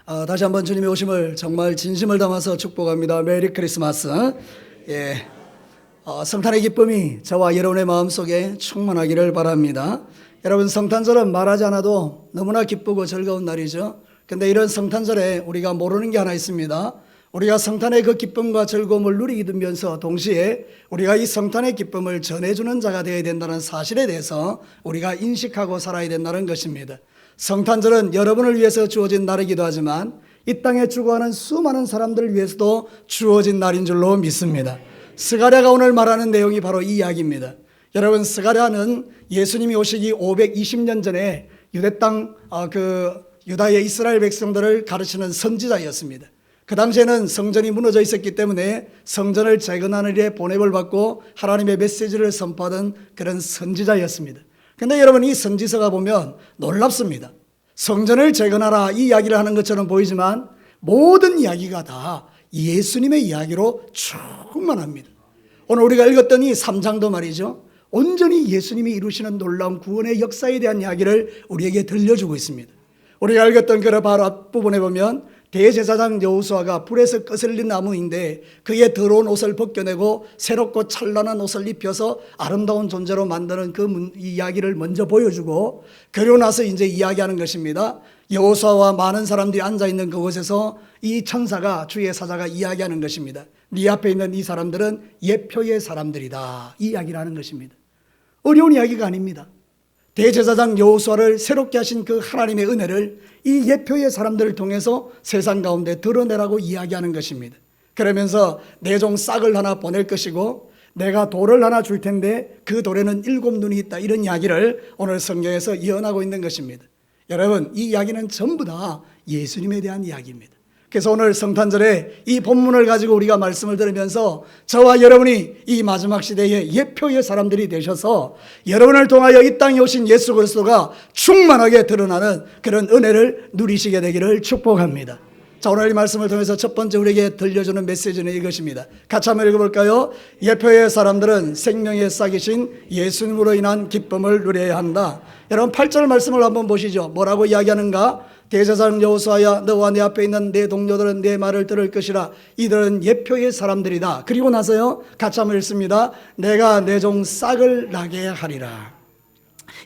다시 한번 주님의 오심을 정말 진심을 담아서 축복합니다. 메리 크리스마스. 예, 성탄의 기쁨이 저와 여러분의 마음속에 충만하기를 바랍니다. 여러분, 성탄절은 말하지 않아도 너무나 기쁘고 즐거운 날이죠. 근데 이런 성탄절에 우리가 모르는 게 하나 있습니다. 우리가 성탄의 그 기쁨과 즐거움을 누리면서 동시에 우리가 이 성탄의 기쁨을 전해주는 자가 되어야 된다는 사실에 대해서 우리가 인식하고 살아야 된다는 것입니다. 성탄절은 여러분을 위해서 주어진 날이기도 하지만 이 땅에 죽어가는 수많은 사람들을 위해서도 주어진 날인 줄로 믿습니다. 스가랴가 오늘 말하는 내용이 바로 이 이야기입니다. 여러분, 스가랴는 예수님이 오시기 520년 전에 유대 땅, 유다의 이스라엘 백성들을 가르치는 선지자였습니다. 그 당시에는 성전이 무너져 있었기 때문에 성전을 재건하는 일에 보냄을 받고 하나님의 메시지를 선포하던 그런 선지자였습니다. 근데 여러분, 이 선지서가 보면 놀랍습니다. 성전을 재건하라 이 이야기를 하는 것처럼 보이지만 모든 이야기가 다 예수님의 이야기로 충만합니다. 오늘 우리가 읽었던 이 3장도 말이죠, 온전히 예수님이 이루시는 놀라운 구원의 역사에 대한 이야기를 우리에게 들려주고 있습니다. 우리가 읽었던 그 바로 앞부분에 보면 대제사장 여호수아가 불에서 거슬린 나무인데 그의 더러운 옷을 벗겨내고 새롭고 찬란한 옷을 입혀서 아름다운 존재로 만드는 그 이야기를 먼저 보여주고, 그리고 나서 이제 이야기하는 것입니다. 여호수아와 많은 사람들이 앉아있는 그곳에서 이 천사가, 주의 사자가 이야기하는 것입니다. 네 앞에 있는 이 사람들은 예표의 사람들이다, 이 이야기를 하는 것입니다. 어려운 이야기가 아닙니다. 대제사장 여호수아를 새롭게 하신 그 하나님의 은혜를 이 예표의 사람들을 통해서 세상 가운데 드러내라고 이야기하는 것입니다. 그러면서 내 종 싹을 하나 보낼 것이고 내가 돌을 하나 줄 텐데 그 돌에는 7눈이 있다, 이런 이야기를 오늘 성경에서 예언하고 있는 것입니다. 여러분, 이 이야기는 전부 다 예수님에 대한 이야기입니다. 그래서 오늘 성탄절에 이 본문을 가지고 우리가 말씀을 들으면서 저와 여러분이 이 마지막 시대의 예표의 사람들이 되셔서 여러분을 통하여 이 땅에 오신 예수 그리스도가 충만하게 드러나는 그런 은혜를 누리시게 되기를 축복합니다. 자, 오늘 이 말씀을 통해서 첫 번째 우리에게 들려주는 메시지는 이것입니다. 같이 한번 읽어볼까요? 예표의 사람들은 생명의 싹이신 예수님으로 인한 기쁨을 누려야 한다. 여러분, 8절 말씀을 한번 보시죠. 뭐라고 이야기하는가? 대제사장 여호수아야, 너와 내 앞에 있는 내 동료들은 내 말을 들을 것이라. 이들은 예표의 사람들이다. 그리고 나서요, 같이 한번 읽습니다. 내가 내 종 싹을 나게 하리라.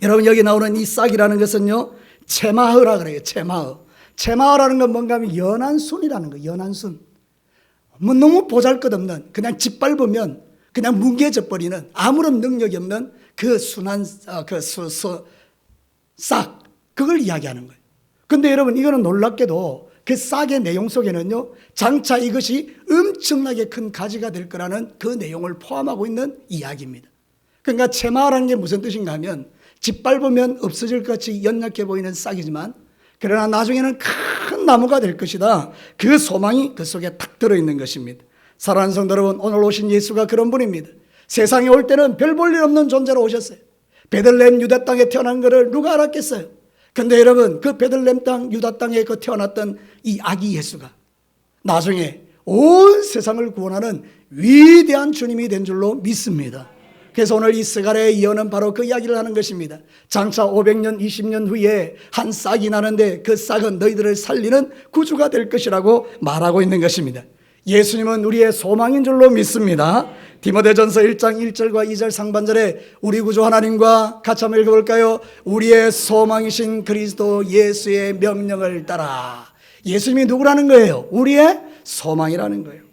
여러분, 여기 나오는 이 싹이라는 것은요, 체마흐라 그래요. 체마흐라는 건 뭔가 하면 연한 순이라는 거예요. 연한 순. 뭐 너무 보잘것없는, 그냥 짓밟으면 그냥 뭉개져 버리는, 아무런 능력이 없는 그 순한 싹, 그걸 이야기하는 거예요. 근데 여러분, 이거는 놀랍게도 그 싹의 내용 속에는요, 장차 이것이 엄청나게 큰 가지가 될 거라는 그 내용을 포함하고 있는 이야기입니다. 그러니까 체마라는 게 무슨 뜻인가 하면 짓밟으면 없어질 것 같이 연약해 보이는 싹이지만 그러나 나중에는 큰 나무가 될 것이다, 그 소망이 그 속에 탁 들어있는 것입니다. 사랑하는 성도 여러분, 오늘 오신 예수가 그런 분입니다. 세상에 올 때는 별 볼 일 없는 존재로 오셨어요. 베들레헴 유다 땅에 태어난 것을 누가 알았겠어요? 근데 여러분, 그 베들레헴 땅 유다 땅에 그 태어났던 이 아기 예수가 나중에 온 세상을 구원하는 위대한 주님이 된 줄로 믿습니다. 그래서 오늘 이 스가랴의 예언은 바로 그 이야기를 하는 것입니다. 장차 500년 20년 후에 한 싹이 나는데 그 싹은 너희들을 살리는 구주가 될 것이라고 말하고 있는 것입니다. 예수님은 우리의 소망인 줄로 믿습니다. 디모데전서 1장 1절과 2절 상반절에 우리 구주 하나님과 같이 한번 읽어볼까요? 우리의 소망이신 그리스도 예수의 명령을 따라. 예수님이 누구라는 거예요? 우리의 소망이라는 거예요.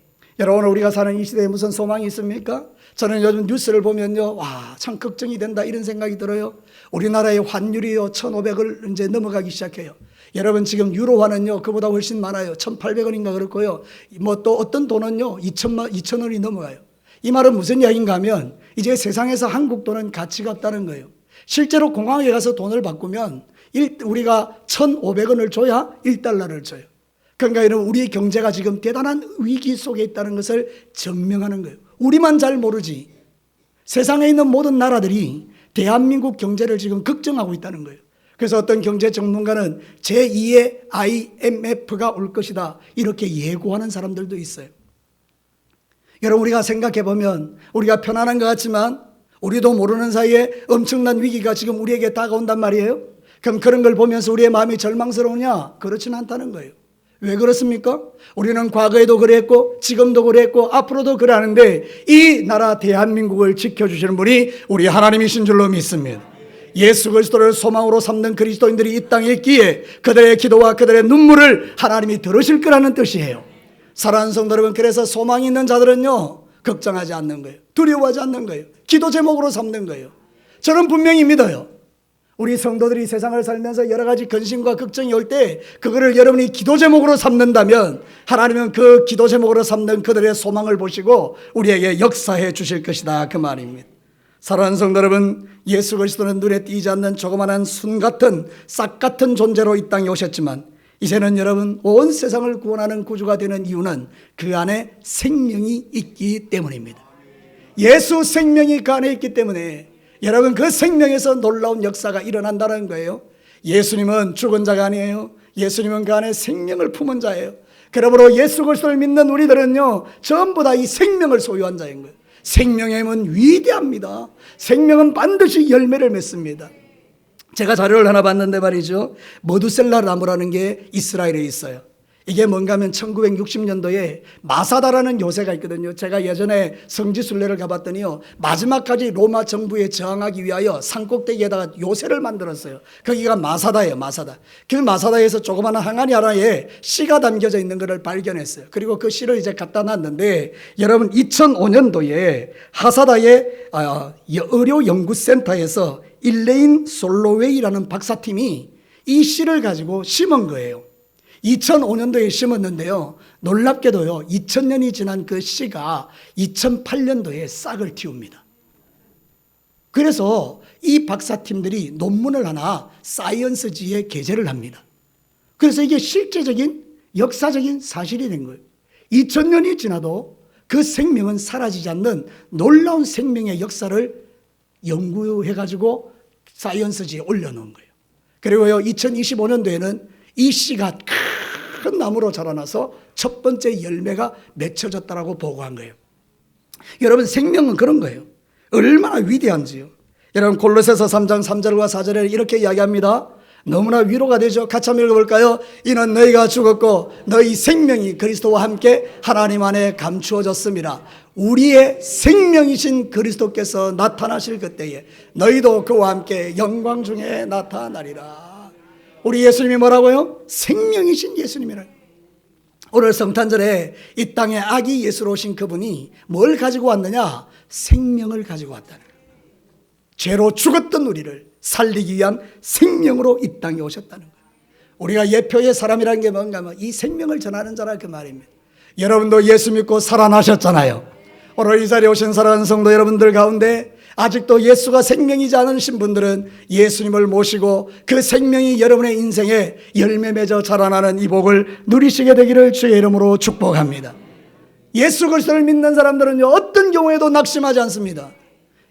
여러분, 우리가 사는 이 시대에 무슨 소망이 있습니까? 저는 요즘 뉴스를 보면요, 와, 참 걱정이 된다, 이런 생각이 들어요. 우리나라의 환율이요, 1,500을 이제 넘어가기 시작해요. 여러분, 지금 유로화는요, 그보다 훨씬 많아요. 1,800원인가 그렇고요. 뭐 또 어떤 돈은요, 2,000원이 넘어가요. 이 말은 무슨 이야기인가 하면 이제 세상에서 한국 돈은 가치가 없다는 거예요. 실제로 공항에 가서 돈을 바꾸면 우리가 1,500원을 줘야 1달러를 줘요. 그러니까 여러분, 우리 경제가 지금 대단한 위기 속에 있다는 것을 증명하는 거예요. 우리만 잘 모르지 세상에 있는 모든 나라들이 대한민국 경제를 지금 걱정하고 있다는 거예요. 그래서 어떤 경제 전문가는 제2의 IMF가 올 것이다, 이렇게 예고하는 사람들도 있어요. 여러분, 우리가 생각해 보면 우리가 편안한 것 같지만 우리도 모르는 사이에 엄청난 위기가 지금 우리에게 다가온단 말이에요. 그럼 그런 걸 보면서 우리의 마음이 절망스러우냐? 그렇지는 않다는 거예요. 왜 그렇습니까? 우리는 과거에도 그랬고 지금도 그랬고 앞으로도 그러는데 이 나라 대한민국을 지켜주시는 분이 우리 하나님이신 줄로 믿습니다. 예수 그리스도를 소망으로 삼는 그리스도인들이 이 땅에 있기에 그들의 기도와 그들의 눈물을 하나님이 들으실 거라는 뜻이에요. 사랑하는 성도 여러분, 그래서 소망이 있는 자들은요, 걱정하지 않는 거예요. 두려워하지 않는 거예요. 기도 제목으로 삼는 거예요. 저는 분명히 믿어요. 우리 성도들이 세상을 살면서 여러 가지 근심과 걱정이 올 때 그거를 여러분이 기도 제목으로 삼는다면 하나님은 그 기도 제목으로 삼는 그들의 소망을 보시고 우리에게 역사해 주실 것이다, 그 말입니다. 사랑하는 성도 여러분, 예수 그리스도는 눈에 띄지 않는 조그마한 순 같은 싹 같은 존재로 이 땅에 오셨지만 이제는 여러분 온 세상을 구원하는 구주가 되는 이유는 그 안에 생명이 있기 때문입니다. 예수 생명이 그 안에 있기 때문에 여러분 그 생명에서 놀라운 역사가 일어난다는 거예요. 예수님은 죽은 자가 아니에요. 예수님은 그 안에 생명을 품은 자예요. 그러므로 예수 그리스도를 믿는 우리들은요, 전부 다 이 생명을 소유한 자인 거예요. 생명의 힘은 위대합니다. 생명은 반드시 열매를 맺습니다. 제가 자료를 하나 봤는데 말이죠, 머두셀라 나무라는 게 이스라엘에 있어요. 이게 뭔가 하면 1960년도에 마사다라는 요새가 있거든요. 제가 예전에 성지순례를 가봤더니요, 마지막까지 로마 정부에 저항하기 위하여 산꼭대기에다가 요새를 만들었어요. 거기가 마사다예요. 마사다. 그 마사다에서 조그마한 항아리 하나에 시가 담겨져 있는 것을 발견했어요. 그리고 그 시를 이제 갖다 놨는데 여러분 2005년도에 하사다의 의료연구센터에서 일레인 솔로웨이라는 박사팀이 이 시를 가지고 심은 거예요. 2005년도에 심었는데요, 놀랍게도요 2000년이 지난 그 씨가 2008년도에 싹을 틔웁니다. 그래서 이 박사팀들이 논문을 하나 사이언스지에 게재를 합니다. 그래서 이게 실제적인 역사적인 사실이 된 거예요. 2000년이 지나도 그 생명은 사라지지 않는 놀라운 생명의 역사를 연구해가지고 사이언스지에 올려놓은 거예요. 그리고요 2025년도에는 이 씨가 큰 나무로 자라나서 첫 번째 열매가 맺혀졌다라고 보고한 거예요. 여러분 생명은 그런 거예요. 얼마나 위대한지요. 여러분 골로새서 3장 3절과 4절에 이렇게 이야기합니다. 너무나 위로가 되죠. 같이 한번 읽어볼까요? 이는 너희가 죽었고 너희 생명이 그리스도와 함께 하나님 안에 감추어졌습니다. 우리의 생명이신 그리스도께서 나타나실 그때에 너희도 그와 함께 영광 중에 나타나리라. 우리 예수님이 뭐라고요? 생명이신 예수님이라. 오늘 성탄절에 이 땅에 아기 예수로 오신 그분이 뭘 가지고 왔느냐? 생명을 가지고 왔다는 거예요. 죄로 죽었던 우리를 살리기 위한 생명으로 이 땅에 오셨다는 거예요. 우리가 예표의 사람이라는 게 뭔가 하면 이 생명을 전하는 자라 그 말입니다. 여러분도 예수 믿고 살아나셨잖아요. 오늘 이 자리에 오신 사랑하는 성도 여러분들 가운데 아직도 예수가 생명이지 않으신 분들은 예수님을 모시고 그 생명이 여러분의 인생에 열매 맺어 자라나는 이 복을 누리시게 되기를 주의 이름으로 축복합니다. 예수 그리스도를 믿는 사람들은요 어떤 경우에도 낙심하지 않습니다.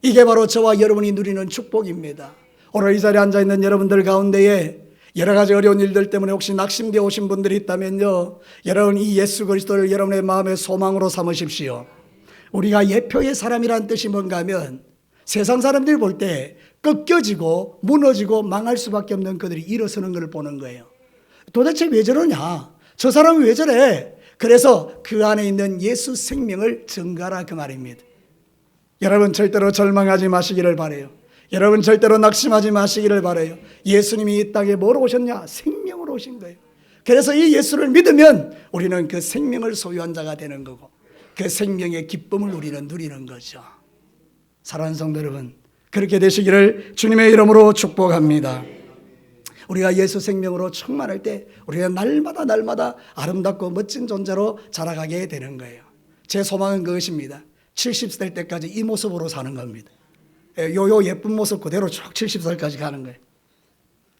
이게 바로 저와 여러분이 누리는 축복입니다. 오늘 이 자리에 앉아있는 여러분들 가운데에 여러 가지 어려운 일들 때문에 혹시 낙심되어 오신 분들이 있다면요, 여러분 이 예수 그리스도를 여러분의 마음의 소망으로 삼으십시오. 우리가 예표의 사람이라는 뜻이 뭔가 하면 세상 사람들이 볼 때 꺾여지고 무너지고 망할 수밖에 없는 그들이 일어서는 것을 보는 거예요. 도대체 왜 저러냐? 저 사람은 왜 저래? 그래서 그 안에 있는 예수 생명을 증가하라 그 말입니다. 여러분 절대로 절망하지 마시기를 바라요. 여러분 절대로 낙심하지 마시기를 바라요. 예수님이 이 땅에 뭐로 오셨냐? 생명으로 오신 거예요. 그래서 이 예수를 믿으면 우리는 그 생명을 소유한 자가 되는 거고 그 생명의 기쁨을 우리는 누리는 거죠. 사랑하는 성도 여러분, 그렇게 되시기를 주님의 이름으로 축복합니다. 우리가 예수 생명으로 충만할 때 우리가 날마다 아름답고 멋진 존재로 자라가게 되는 거예요. 제 소망은 그것입니다. 70살 될 때까지 이 모습으로 사는 겁니다. 요 예쁜 모습 그대로 쭉 70살까지 가는 거예요.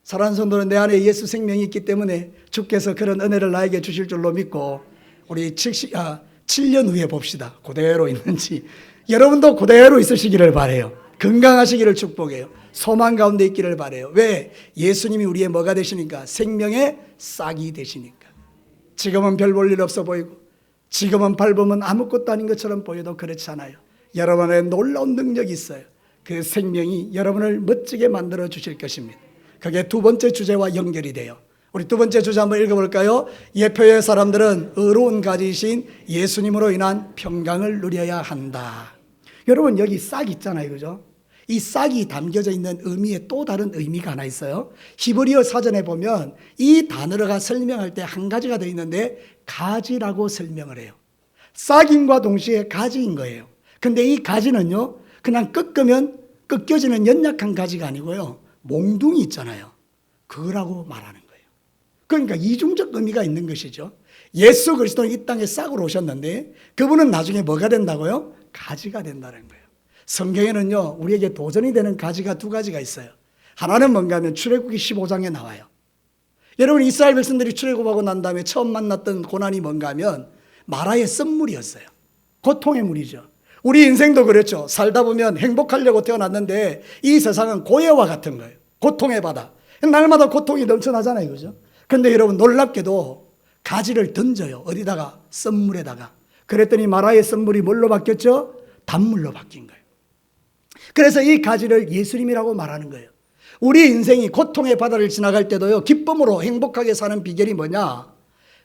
사랑하는 성도는 내 안에 예수 생명이 있기 때문에 주께서 그런 은혜를 나에게 주실 줄로 믿고 우리 7년 후에 봅시다. 그대로 있는지. 여러분도 그대로 있으시기를 바라요. 건강하시기를 축복해요. 소망 가운데 있기를 바라요. 왜? 예수님이 우리의 뭐가 되시니까? 생명의 싹이 되시니까. 지금은 별 볼 일 없어 보이고 지금은 밟으면 아무것도 아닌 것처럼 보여도 그렇지 않아요. 여러분의 놀라운 능력이 있어요. 그 생명이 여러분을 멋지게 만들어 주실 것입니다. 그게 두 번째 주제와 연결이 돼요. 우리 두 번째 주제 한번 읽어볼까요? 예표의 사람들은 의로운 가지이신 예수님으로 인한 평강을 누려야 한다. 여러분 여기 싹 있잖아요, 그죠? 이 싹이 담겨져 있는 의미에 또 다른 의미가 하나 있어요. 히브리어 사전에 보면 이 단어가 설명할 때 한 가지가 되어 있는데 가지라고 설명을 해요. 싹임과 동시에 가지인 거예요. 근데 이 가지는요, 그냥 꺾으면 꺾여지는 연약한 가지가 아니고요, 몽둥이 있잖아요. 그거라고 말하는 거예요. 그러니까 이중적 의미가 있는 것이죠. 예수 그리스도는 이 땅에 싹으로 오셨는데 그분은 나중에 뭐가 된다고요? 가지가 된다는 거예요. 성경에는요, 우리에게 도전이 되는 가지가 두 가지가 있어요. 하나는 뭔가 하면 출애굽기 15장에 나와요. 여러분 이스라엘 백성들이 출애굽하고 난 다음에 처음 만났던 고난이 뭔가 하면 마라의 썸물이었어요. 고통의 물이죠. 우리 인생도 그렇죠. 살다 보면 행복하려고 태어났는데 이 세상은 고해와 같은 거예요. 고통의 바다. 날마다 고통이 넘쳐나잖아요, 그죠? 근데 여러분 놀랍게도 가지를 던져요. 어디다가? 썸물에다가. 그랬더니 마라의 썸물이 뭘로 바뀌었죠? 단물로 바뀐 거예요. 그래서 이 가지를 예수님이라고 말하는 거예요. 우리 인생이 고통의 바다를 지나갈 때도요, 기쁨으로 행복하게 사는 비결이 뭐냐?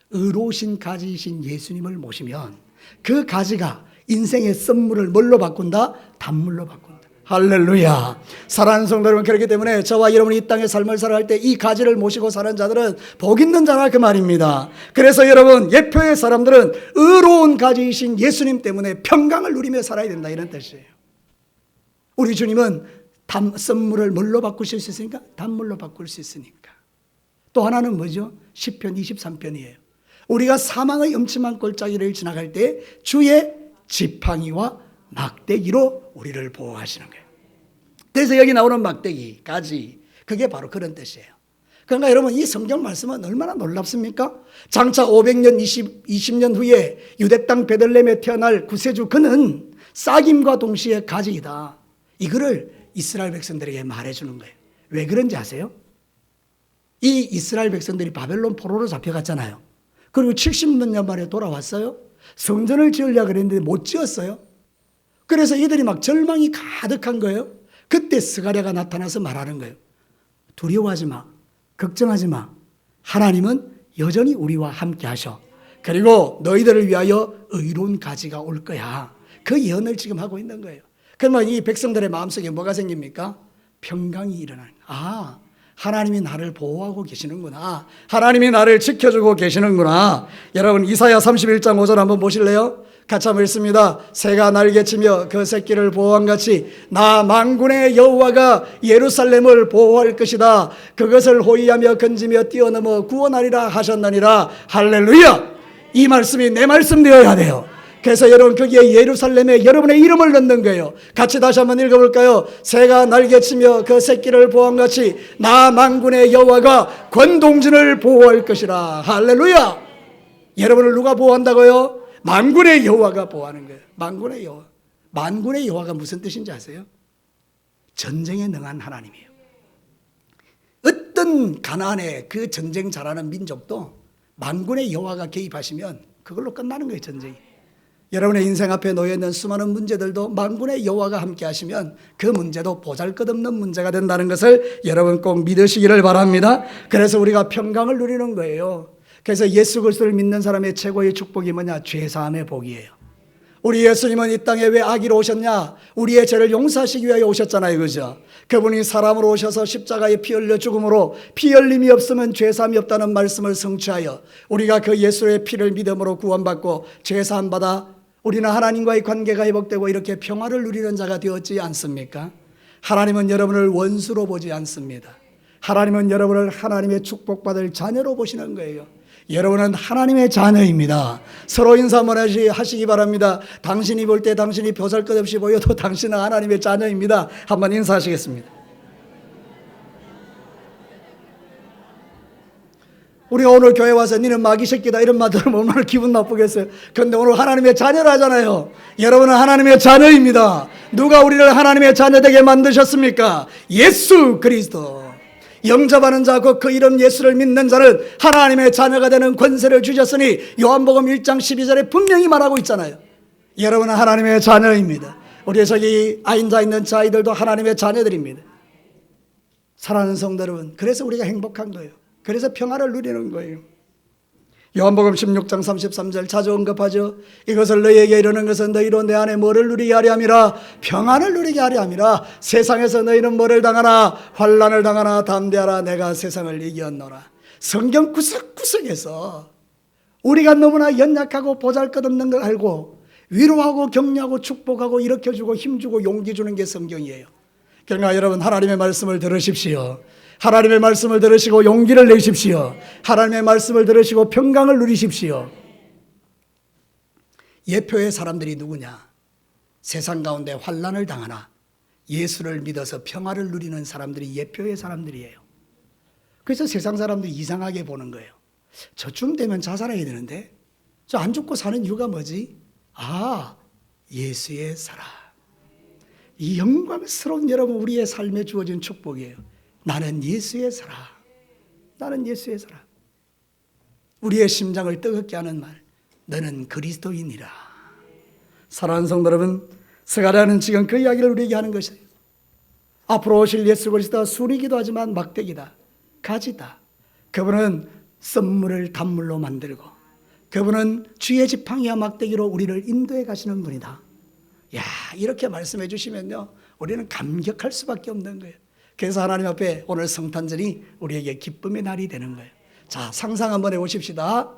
의로우신 가지이신 예수님을 모시면 그 가지가 인생의 썸물을 뭘로 바꾼다? 단물로 바꾼다. 할렐루야. 사랑하는 성도 여러분, 그렇기 때문에 저와 여러분이 이 땅의 삶을 살아갈 때 이 가지를 모시고 사는 자들은 복 있는 자라 그 말입니다. 그래서 여러분 예표의 사람들은 의로운 가지이신 예수님 때문에 평강을 누리며 살아야 된다, 이런 뜻이에요. 우리 주님은 썸물을 뭘로 바꾸실 수 있으니까? 단물로 바꿀 수 있으니까. 또 하나는 뭐죠? 시편 23편이에요. 우리가 사망의 음침한 골짜기를 지나갈 때 주의 지팡이와 막대기로 우리를 보호하시는 거예요. 그래서 여기 나오는 막대기, 가지, 그게 바로 그런 뜻이에요. 그러니까 여러분 이 성경 말씀은 얼마나 놀랍습니까? 장차 500년, 20년 후에 유대 땅 베들레헴에 태어날 구세주, 그는 싹임과 동시에 가지이다. 이거를 이스라엘 백성들에게 말해주는 거예요. 왜 그런지 아세요? 이 이스라엘 백성들이 바벨론 포로로 잡혀갔잖아요. 그리고 70년 만에 돌아왔어요. 성전을 지으려고 그랬는데 못 지었어요. 그래서 이들이 막 절망이 가득한 거예요. 그때 스가랴가 나타나서 말하는 거예요. 두려워하지 마. 걱정하지 마. 하나님은 여전히 우리와 함께 하셔. 그리고 너희들을 위하여 의로운 가지가 올 거야. 그 예언을 지금 하고 있는 거예요. 그러면 이 백성들의 마음속에 뭐가 생깁니까? 평강이 일어나는 거예요. 아, 하나님이 나를 보호하고 계시는구나. 하나님이 나를 지켜주고 계시는구나. 여러분 이사야 31장 5절 한번 보실래요? 같이 한번 읽습니다. 새가 날개치며 그 새끼를 보호한 같이 나 만군의 여호와가 예루살렘을 보호할 것이다. 그것을 호위하며 건지며 뛰어넘어 구원하리라 하셨느니라. 할렐루야. 이 말씀이 내 말씀 되어야 돼요. 그래서 여러분 거기에 예루살렘에 여러분의 이름을 넣는 거예요. 같이 다시 한번 읽어볼까요? 새가 날개치며 그 새끼를 보호한 같이 나 만군의 여호와가 권동진을 보호할 것이라. 할렐루야. 여러분을 누가 보호한다고요? 만군의 여호와가 보호하는 거예요. 만군의 여호와. 만군의 여호와가 무슨 뜻인지 아세요? 전쟁에 능한 하나님이에요. 어떤 가나안의 그 전쟁 잘하는 민족도 만군의 여호와가 개입하시면 그걸로 끝나는 거예요, 전쟁이. 여러분의 인생 앞에 놓여있는 수많은 문제들도 만군의 여호와가 함께 하시면 그 문제도 보잘것없는 문제가 된다는 것을 여러분 꼭 믿으시기를 바랍니다. 그래서 우리가 평강을 누리는 거예요. 그래서 예수 그리스도를 믿는 사람의 최고의 축복이 뭐냐? 죄사함의 복이에요. 우리 예수님은 이 땅에 왜 악의로 오셨냐? 우리의 죄를 용서하시기 위하여 오셨잖아요, 그죠? 그분이 사람으로 오셔서 십자가에 피 흘려 죽음으로 피 흘림이 없으면 죄사함이 없다는 말씀을 성취하여 우리가 그 예수의 피를 믿음으로 구원받고 죄사함 받아 우리는 하나님과의 관계가 회복되고 이렇게 평화를 누리는 자가 되었지 않습니까? 하나님은 여러분을 원수로 보지 않습니다. 하나님은 여러분을 하나님의 축복받을 자녀로 보시는 거예요. 여러분은 하나님의 자녀입니다. 서로 인사 한번 하시기 바랍니다. 당신이 볼 때 당신이 보잘것없이 보여도 당신은 하나님의 자녀입니다. 한번 인사하시겠습니다. 우리가 오늘 교회 와서 니는 마귀 새끼다 이런 말 들으면 얼마나 기분 나쁘겠어요. 그런데 오늘 하나님의 자녀라잖아요. 여러분은 하나님의 자녀입니다. 누가 우리를 하나님의 자녀 되게 만드셨습니까? 예수 그리스도. 영접하는 자, 그 이름 예수를 믿는 자는 하나님의 자녀가 되는 권세를 주셨으니 요한복음 1장 12절에 분명히 말하고 있잖아요. 여러분은 하나님의 자녀입니다. 우리 저기 앉아 있는 자아이들도 하나님의 자녀들입니다. 사랑하는 성도 여러분, 그래서 우리가 행복한 거예요. 그래서 평화를 누리는 거예요. 요한복음 16장 33절 자주 언급하죠. 이것을 너희에게 이르는 것은 너희로 내 안에 뭐를 누리게 하려 함이라, 평안을 누리게 하려 함이라. 세상에서 너희는 뭐를 당하나, 환난을 당하나 담대하라, 내가 세상을 이겼노라. 성경 구석구석에서 우리가 너무나 연약하고 보잘것없는 걸 알고 위로하고 격려하고 축복하고 일으켜주고 힘주고 용기 주는 게 성경이에요. 그러니까 여러분, 하나님의 말씀을 들으십시오. 하나님의 말씀을 들으시고 용기를 내십시오. 하나님의 말씀을 들으시고 평강을 누리십시오. 예표의 사람들이 누구냐? 세상 가운데 환난을 당하나 예수를 믿어서 평화를 누리는 사람들이 예표의 사람들이에요. 그래서 세상 사람들이 이상하게 보는 거예요. 저쯤 되면 자살해야 되는데 저 안 죽고 사는 이유가 뭐지? 아, 예수의 사랑. 이 영광스러운 여러분, 우리의 삶에 주어진 축복이에요. 나는 예수의 사랑. 나는 예수의 사랑. 우리의 심장을 뜨겁게 하는 말, 너는 그리스도인이라. 사랑하는 성도 여러분, 스가랴는 지금 그 이야기를 우리에게 하는 것이에요. 앞으로 오실 예수 그리스도가 순이기도 하지만 막대기다, 가지다. 그분은 썸물을 단물로 만들고, 그분은 쥐의 지팡이와 막대기로 우리를 인도해 가시는 분이다. 야, 이렇게 말씀해 주시면요, 우리는 감격할 수밖에 없는 거예요. 그래서 하나님 앞에 오늘 성탄절이 우리에게 기쁨의 날이 되는 거예요. 자, 상상 한번 해보십시다.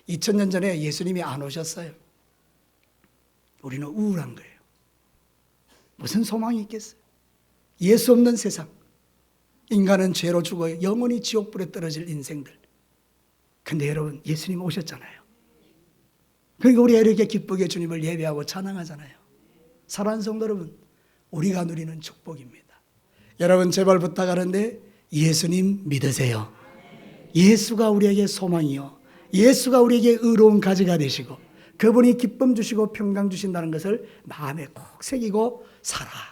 2000년 전에 예수님이 안 오셨어요. 우리는 우울한 거예요. 무슨 소망이 있겠어요? 예수 없는 세상. 인간은 죄로 죽어 영원히 지옥불에 떨어질 인생들. 근데 여러분, 예수님 오셨잖아요. 그러니까 우리가 이렇게 기쁘게 주님을 예배하고 찬양하잖아요. 사랑하는 성도 여러분, 우리가 누리는 축복입니다. 여러분, 제발 부탁하는데 예수님 믿으세요. 예수가 우리에게 소망이요, 예수가 우리에게 의로운 가지가 되시고 그분이 기쁨 주시고 평강 주신다는 것을 마음에 꼭 새기고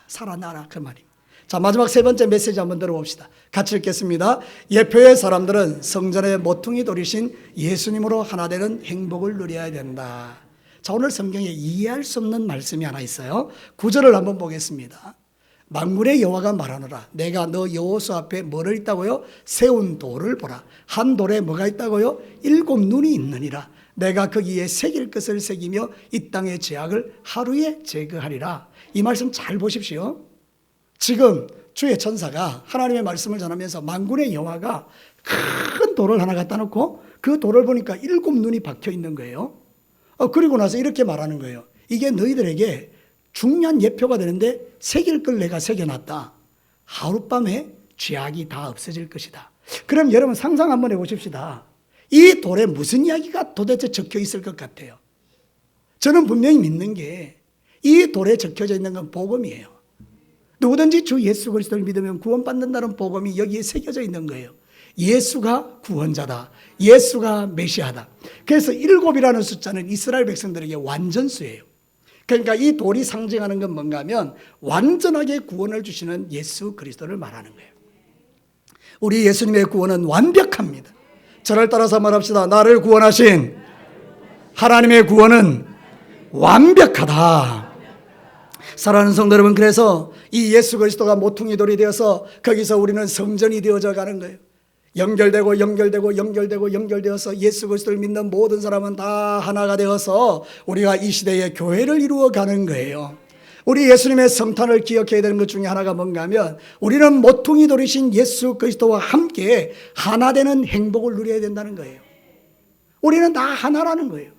살아나라, 그 말입니다. 자, 마지막 세 번째 메시지 한번 들어봅시다. 같이 읽겠습니다. 예표의 사람들은 성전의 모퉁이 돌이신 예수님으로 하나 되는 행복을 누려야 된다. 자, 오늘 성경에 이해할 수 없는 말씀이 하나 있어요. 9절을 한번 보겠습니다. 만군의 여호와가 말하노라, 내가 너 여호수 앞에 뭐를 있다고요? 세운 돌을 보라. 한 돌에 뭐가 있다고요? 7 눈이 있느니라. 내가 거기에 새길 것을 새기며 이 땅의 죄악을 하루에 제거하리라. 이 말씀 잘 보십시오. 지금 주의 천사가 하나님의 말씀을 전하면서 만군의 여호와가 큰 돌을 하나 갖다 놓고 그 돌을 보니까 7 눈이 박혀 있는 거예요. 그리고 나서 이렇게 말하는 거예요. 이게 너희들에게 중요한 예표가 되는데 새길 걸 내가 새겨놨다. 하룻밤에 죄악이 다 없어질 것이다. 그럼 여러분, 상상 한번 해보십시다. 이 돌에 무슨 이야기가 도대체 적혀 있을 것 같아요? 저는 분명히 믿는 게 이 돌에 적혀져 있는 건 복음이에요. 누구든지 주 예수 그리스도를 믿으면 구원받는다는 복음이 여기에 새겨져 있는 거예요. 예수가 구원자다, 예수가 메시아다. 그래서 7이라는 숫자는 이스라엘 백성들에게 완전수예요. 그러니까 이 돌이 상징하는 건 뭔가 하면 완전하게 구원을 주시는 예수 그리스도를 말하는 거예요. 우리 예수님의 구원은 완벽합니다. 저를 따라서 말합시다. 나를 구원하신 하나님의 구원은 완벽하다. 사랑하는 성도 여러분, 그래서 이 예수 그리스도가 모퉁이 돌이 되어서 거기서 우리는 성전이 되어져 가는 거예요. 연결되어서 예수 그리스도를 믿는 모든 사람은 다 하나가 되어서 우리가 이 시대에 교회를 이루어 가는 거예요. 우리 예수님의 성탄을 기억해야 되는 것 중에 하나가 뭔가 하면 우리는 모퉁이 돌이신 예수 그리스도와 함께 하나 되는 행복을 누려야 된다는 거예요. 우리는 다 하나라는 거예요.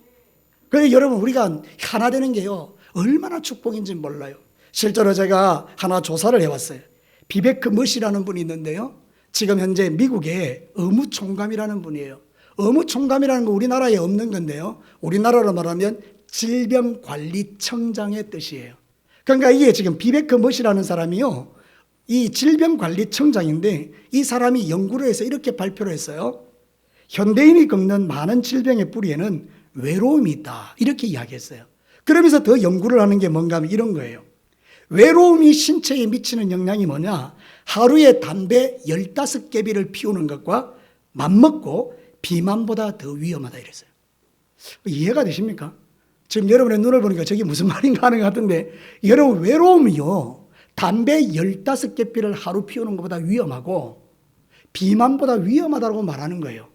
그래서 여러분, 우리가 하나 되는 게요, 얼마나 축복인지 몰라요. 실제로 제가 하나 조사를 해봤어요. 비베크 머시라는 분이 있는데요, 지금 현재 미국의 의무총감이라는 분이에요. 의무총감이라는 건 우리나라에 없는 건데요, 우리나라로 말하면 질병관리청장의 뜻이에요. 그러니까 이게 지금 비베크 머시라는 사람이요, 이 질병관리청장인데 이 사람이 연구를 해서 이렇게 발표를 했어요. 현대인이 겪는 많은 질병의 뿌리에는 외로움이 있다, 이렇게 이야기했어요. 그러면서 더 연구를 하는 게 뭔가 하면 이런 거예요. 외로움이 신체에 미치는 영향이 뭐냐? 하루에 담배 15개비를 피우는 것과 맘먹고 비만보다 더 위험하다 이랬어요. 이해가 되십니까? 지금 여러분의 눈을 보니까 저게 무슨 말인가 하는 것 같은데, 여러분, 외로움이요, 담배 15개비를 하루 피우는 것보다 위험하고 비만보다 위험하다고 말하는 거예요.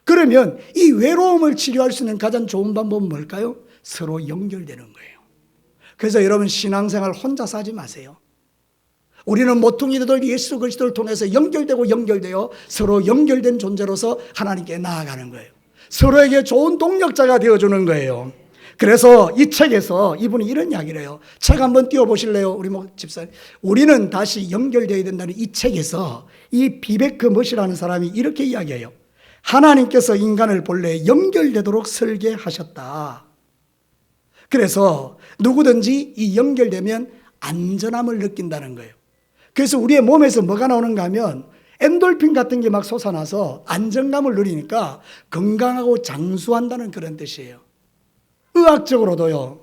그러면 이 외로움을 치료할 수 있는 가장 좋은 방법은 뭘까요? 서로 연결되는 거예요. 그래서 여러분 신앙생활 혼자서 하지 마세요. 우리는 모퉁이들 예수 그리스도를 통해서 연결되어 서로 연결된 존재로서 하나님께 나아가는 거예요. 서로에게 좋은 동력자가 되어주는 거예요. 그래서 이 책에서 이분이 이런 이야기를 해요. 책 한번 띄워보실래요? 우리 집사님. 우리는 다시 연결되어야 된다는 이 책에서 이 비베크 머시라는 사람이 이렇게 이야기해요. 하나님께서 인간을 본래 연결되도록 설계하셨다. 그래서 누구든지 이 연결되면 안전함을 느낀다는 거예요. 그래서 우리의 몸에서 뭐가 나오는가 하면 엔돌핀 같은 게 막 솟아나서 안정감을 누리니까 건강하고 장수한다는 그런 뜻이에요. 의학적으로도요,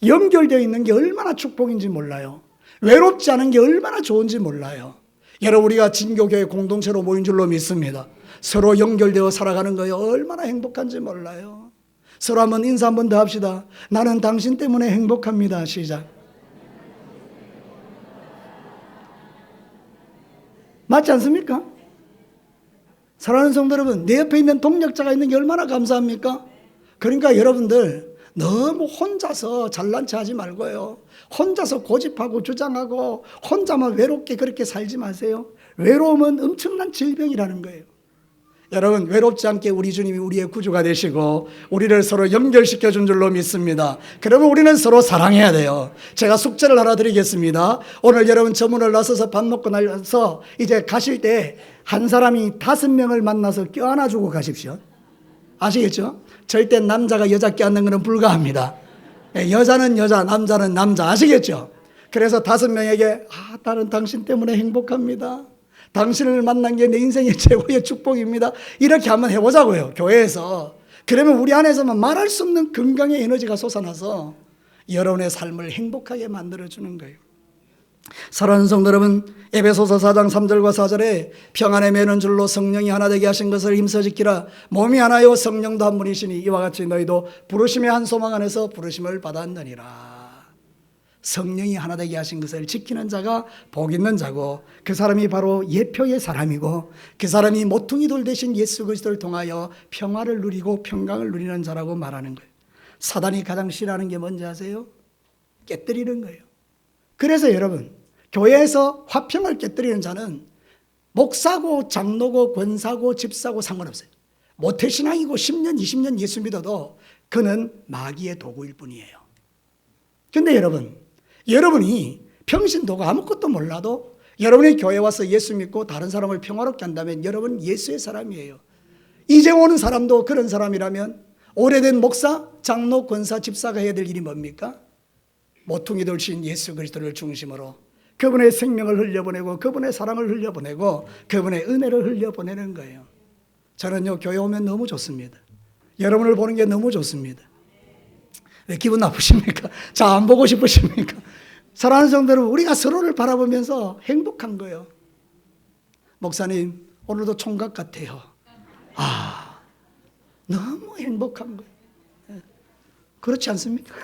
연결되어 있는 게 얼마나 축복인지 몰라요. 외롭지 않은 게 얼마나 좋은지 몰라요. 여러분, 우리가 진교교회 공동체로 모인 줄로 믿습니다. 서로 연결되어 살아가는 거예요. 얼마나 행복한지 몰라요. 서로 한번 인사 한번 더 합시다. 나는 당신 때문에 행복합니다. 시작. 맞지 않습니까? 사랑하는 성도 여러분, 내 옆에 있는 동력자가 있는 게 얼마나 감사합니까? 그러니까 여러분들 너무 혼자서 잘난 체 하지 말고요. 혼자서 고집하고 주장하고 혼자만 외롭게 그렇게 살지 마세요. 외로움은 엄청난 질병이라는 거예요. 여러분, 외롭지 않게 우리 주님이 우리의 구주가 되시고 우리를 서로 연결시켜 준 줄로 믿습니다. 그러면 우리는 서로 사랑해야 돼요. 제가 숙제를 하나 드리겠습니다. 오늘 여러분 저문을 나서서 밥 먹고 나서 이제 가실 때 한 사람이 5명을 만나서 껴안아주고 가십시오. 아시겠죠? 절대 남자가 여자 껴안는 것은 불가합니다. 여자는 여자, 남자는 남자. 아시겠죠? 그래서 5명에게 나는 당신 때문에 행복합니다. 당신을 만난 게 내 인생의 최고의 축복입니다. 이렇게 한번 해보자고요, 교회에서. 그러면 우리 안에서만 말할 수 없는 건강의 에너지가 솟아나서 여러분의 삶을 행복하게 만들어주는 거예요. 사랑하는 성도 여러분, 에베소서 4장 3절과 4절에 평안에 매는 줄로 성령이 하나 되게 하신 것을 힘써 지키라. 몸이 하나요 성령도 한 분이시니 이와 같이 너희도 부르심의 한 소망 안에서 부르심을 받았느니라. 성령이 하나 되게 하신 것을 지키는 자가 복 있는 자고, 그 사람이 바로 예표의 사람이고, 그 사람이 모퉁이 돌 대신 예수 그리스도를 통하여 평화를 누리고 평강을 누리는 자라고 말하는 거예요. 사단이 가장 싫어하는 게 뭔지 아세요? 깨뜨리는 거예요. 그래서 여러분, 교회에서 화평을 깨뜨리는 자는 목사고 장로고 권사고 집사고 상관없어요. 모태신앙이고 10년 20년 예수 믿어도 그는 마귀의 도구일 뿐이에요. 근데 여러분이 평신도고 아무것도 몰라도 여러분이 교회 와서 예수 믿고 다른 사람을 평화롭게 한다면 여러분 예수의 사람이에요. 이제 오는 사람도 그런 사람이라면 오래된 목사, 장로, 권사, 집사가 해야 될 일이 뭡니까? 모퉁이 돌신 예수 그리스도를 중심으로 그분의 생명을 흘려보내고 그분의 사랑을 흘려보내고 그분의 은혜를 흘려보내는 거예요. 저는요, 교회 오면 너무 좋습니다. 여러분을 보는 게 너무 좋습니다. 왜 기분 나쁘십니까? 자, 안 보고 싶으십니까? 사랑하는 성도 여러분, 우리가 서로를 바라보면서 행복한 거예요. 목사님, 오늘도 총각 같아요. 너무 행복한 거예요. 그렇지 않습니까?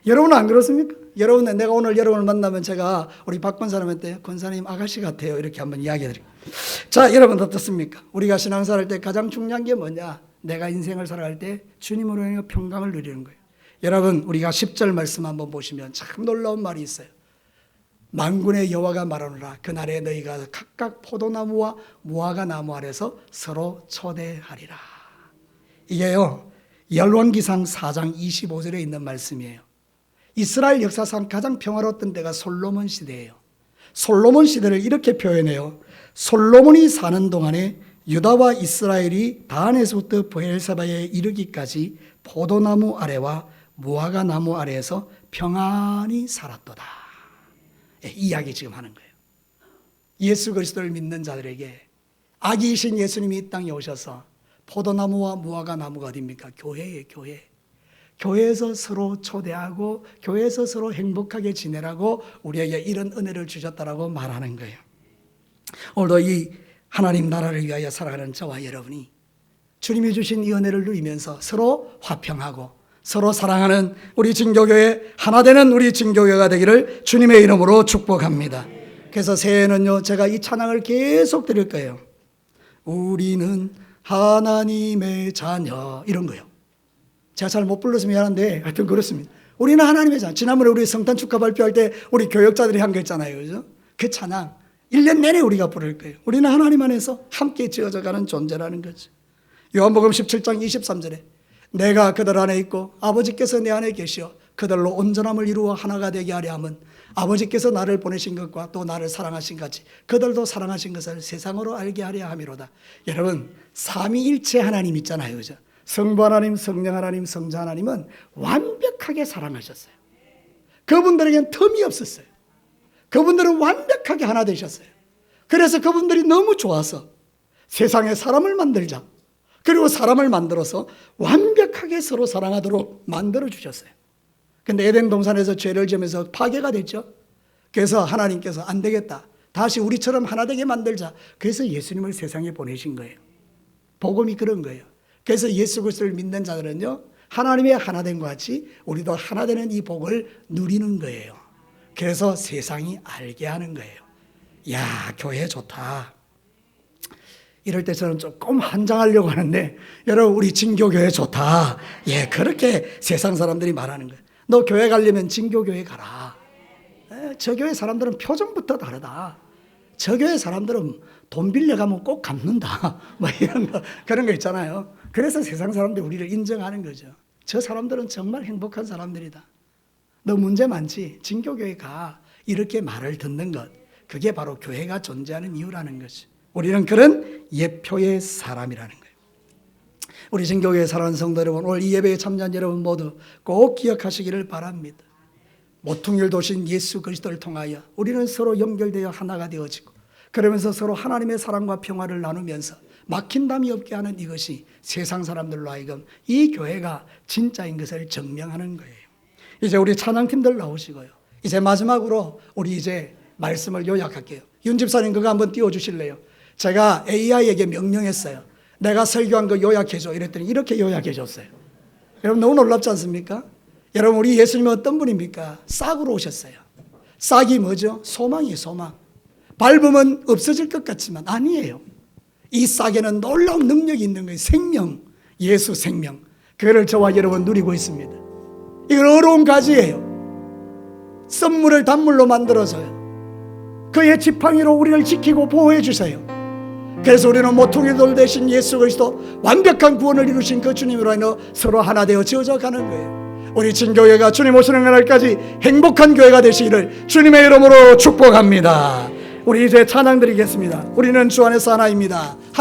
여러분은 안 그렇습니까? 내가 오늘 여러분을 만나면 제가 우리 박 권사님한테 권사님 아가씨 같아요 이렇게 한번 이야기해드릴게요. 자, 여러분 어떻습니까? 우리가 신앙생활 할 때 가장 중요한 게 뭐냐? 내가 인생을 살아갈 때 주님으로 인해 평강을 누리는 거예요. 여러분, 우리가 10절 말씀 한번 보시면 참 놀라운 말이 있어요. 만군의 여호와가 말하노라. 그날에 너희가 각각 포도나무와 무화과 나무 아래서 서로 초대하리라. 이게요, 열왕기상 4장 25절에 있는 말씀이에요. 이스라엘 역사상 가장 평화로웠던 때가 솔로몬 시대예요. 솔로몬 시대를 이렇게 표현해요. 솔로몬이 사는 동안에 유다와 이스라엘이 다한에서부터 브엘사바에 이르기까지 포도나무 아래와 무화과 나무 아래에서 평안히 살았도다. 이 이야기 지금 하는 거예요. 예수 그리스도를 믿는 자들에게 아기이신 예수님이 이 땅에 오셔서 포도나무와 무화과 나무가 어디입니까? 교회예요, 교회. 교회에서 서로 초대하고 교회에서 서로 행복하게 지내라고 우리에게 이런 은혜를 주셨다라고 말하는 거예요. 오늘도 이 하나님 나라를 위하여 살아가는 저와 여러분이 주님이 주신 이 은혜를 누리면서 서로 화평하고 서로 사랑하는 우리 진교교회, 하나 되는 우리 진교교회가 되기를 주님의 이름으로 축복합니다. 그래서 새해에는요, 제가 이 찬양을 계속 드릴 거예요. 우리는 하나님의 자녀, 이런 거요. 제가 잘 못 불러서 미안한데 하여튼 그렇습니다. 우리는 하나님의 자녀. 지난번에 우리 성탄 축하 발표할 때 우리 교역자들이 한 거 있잖아요, 그죠? 그 찬양 1년 내내 우리가 부를 거예요. 우리는 하나님 안에서 함께 지어져가는 존재라는 거죠. 요한복음 17장 23절에 내가 그들 안에 있고 아버지께서 내 안에 계시어 그들로 온전함을 이루어 하나가 되게 하려 함은 아버지께서 나를 보내신 것과 또 나를 사랑하신 같이 그들도 사랑하신 것을 세상으로 알게 하려 함이로다. 여러분, 삼위일체 하나님 있잖아요, 그죠? 성부 하나님, 성령 하나님, 성자 하나님은 완벽하게 사랑하셨어요. 그분들에겐 틈이 없었어요. 그분들은 완벽하게 하나 되셨어요. 그래서 그분들이 너무 좋아서 세상에 사람을 만들자, 그리고 사람을 만들어서 완벽하게 서로 사랑하도록 만들어 주셨어요. 근데 에덴 동산에서 죄를 지으면서 파괴가 됐죠. 그래서 하나님께서 안 되겠다, 다시 우리처럼 하나 되게 만들자. 그래서 예수님을 세상에 보내신 거예요. 복음이 그런 거예요. 그래서 예수 그리스도를 믿는 자들은요, 하나님의 하나 된 것 같이 우리도 하나 되는 이 복을 누리는 거예요. 그래서 세상이 알게 하는 거예요. 야, 교회 좋다. 이럴 때 저는 조금 한장하려고 하는데, 여러분, 우리 진교교회 좋다. 예, 그렇게 세상 사람들이 말하는 거예요. 너 교회 가려면 진교교회 가라. 저 교회 사람들은 표정부터 다르다. 저 교회 사람들은 돈 빌려가면 꼭 갚는다. 뭐 이런 거, 그런 거 있잖아요. 그래서 세상 사람들이 우리를 인정하는 거죠. 저 사람들은 정말 행복한 사람들이다. 너 문제 많지? 진교교회 가. 이렇게 말을 듣는 것, 그게 바로 교회가 존재하는 이유라는 거죠. 우리는 그런 예표의 사람이라는 거예요. 우리 진교교회 사랑하는 성도 여러분, 오늘 이 예배에 참여한 여러분 모두 꼭 기억하시기를 바랍니다. 모퉁이를 도신 예수 그리스도를 통하여 우리는 서로 연결되어 하나가 되어지고, 그러면서 서로 하나님의 사랑과 평화를 나누면서 막힌 담이 없게 하는 이것이 세상 사람들로 하여금 이 교회가 진짜인 것을 증명하는 거예요. 이제 우리 찬양팀들 나오시고요. 이제 마지막으로 우리 이제 말씀을 요약할게요. 윤 집사님 그거 한번 띄워주실래요? 제가 AI에게 명령했어요. 내가 설교한 거 요약해줘. 이랬더니 이렇게 요약해 줬어요. 여러분, 너무 놀랍지 않습니까? 여러분, 우리 예수님은 어떤 분입니까? 싹으로 오셨어요. 싹이 뭐죠? 소망이에요, 소망. 밟으면 없어질 것 같지만 아니에요. 이 싹에는 놀라운 능력이 있는 거예요. 생명, 예수 생명. 그거를 저와 여러분 누리고 있습니다. 이건 어려운 가지예요. 썬물을 단물로 만들어서요, 그의 지팡이로 우리를 지키고 보호해 주세요. 그래서 우리는 모퉁이돌 대신 예수 그리스도 완벽한 구원을 이루신 그 주님으로 인해 서로 하나 되어 지어져 가는 거예요. 우리 진교회가 주님 오시는 날까지 행복한 교회가 되시기를 주님의 이름으로 축복합니다. 우리 이제 찬양 드리겠습니다. 우리는 주 안에서 하나입니다.